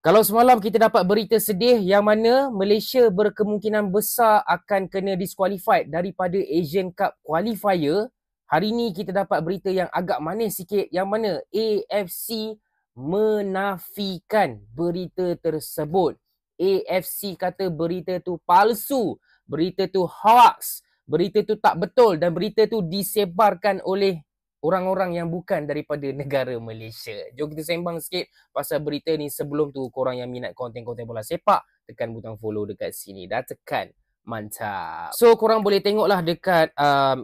Kalau semalam kita dapat berita sedih yang mana Malaysia berkemungkinan besar akan kena disqualified daripada Asian Cup qualifier, hari ni kita dapat berita yang agak manis sikit yang mana AFC menafikan berita tersebut. AFC kata berita tu palsu, berita tu hoax, berita tu tak betul dan berita tu disebarkan oleh orang-orang yang bukan daripada negara Malaysia. Jom kita sembang sikit pasal berita ni. Sebelum tu, korang yang minat konten-konten bola sepak, tekan butang follow dekat sini. Dah tekan. Mantap. So, korang boleh tengoklah dekat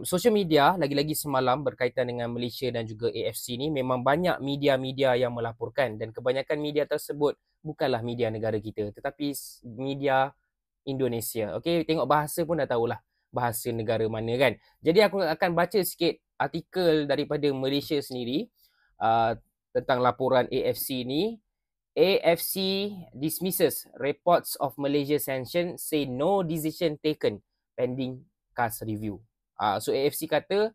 social media, lagi-lagi semalam berkaitan dengan Malaysia dan juga AFC ni, memang banyak media-media yang melaporkan dan kebanyakan media tersebut bukanlah media negara kita, tetapi media Indonesia. Okay, tengok bahasa pun dah tahulah bahasa negara mana kan. Jadi aku akan baca sikit artikel daripada Malaysia sendiri tentang laporan AFC ni. AFC dismisses reports of Malaysia sanction, say no decision taken pending CAS review. So AFC kata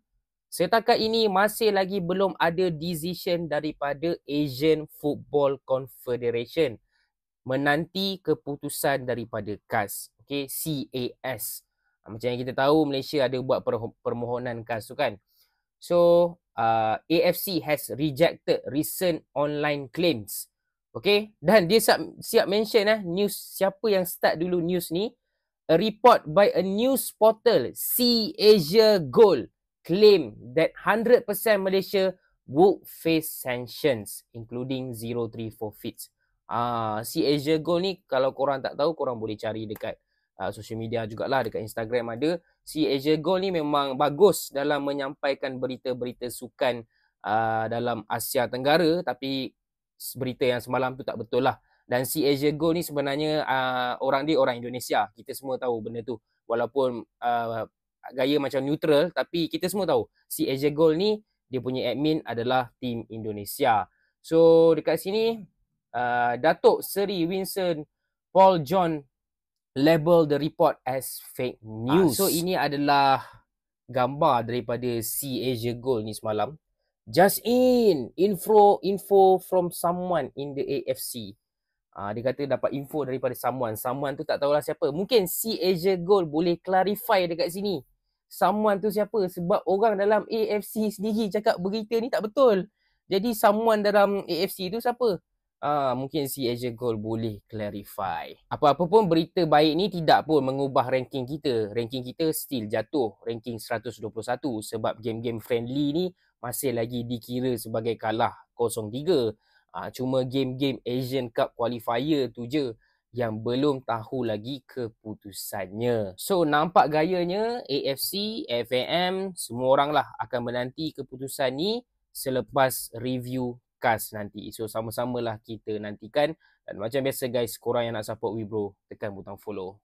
setakat ini masih lagi belum ada decision daripada Asian Football Confederation, menanti keputusan daripada CAS. Okay, CAS. Macam yang kita tahu, Malaysia ada buat permohonan CAS tu kan. So, AFC has rejected recent online claims. Okay, dan dia siap mention news, siapa yang start dulu news ni. A report by a news portal, Sea Asia Gold, claim that 100% Malaysia would face sanctions, including 0-3 forfeits. Sea Asia Gold ni, kalau korang tak tahu, korang boleh cari dekat social media jugalah, dekat Instagram ada. Sea Asia Gold ni memang bagus dalam menyampaikan berita-berita sukan dalam Asia Tenggara, tapi berita yang semalam tu tak betul lah. Dan Sea Asia Gold ni sebenarnya orang Indonesia. Kita semua tahu benda tu. Walaupun gaya macam neutral, tapi kita semua tahu Sea Asia Gold ni dia punya admin adalah tim Indonesia. So dekat sini Datuk Seri Winston Paul John label the report as fake news. So ini adalah gambar daripada Sea Asia Gold ni semalam. Just info from someone in the AFC. Dia kata dapat info daripada someone. Someone tu tak tahulah siapa. Mungkin Sea Asia Gold boleh clarify dekat sini. Someone tu siapa? Sebab orang dalam AFC sendiri cakap berita ni tak betul. Jadi someone dalam AFC tu siapa? Mungkin Sea Asia Gold boleh clarify. Apa-apa pun, berita baik ni tidak pun mengubah ranking kita. Ranking kita still jatuh. Ranking 121 sebab game-game friendly ni masih lagi dikira sebagai kalah 0-3. Cuma game-game Asian Cup qualifier tu je yang belum tahu lagi keputusannya. So nampak gayanya AFC, FAM, semua orang lah akan menanti keputusan ni selepas review CAS nanti. So sama-samalah kita nantikan. Dan macam biasa guys, korang yang nak support Wibro, tekan butang follow.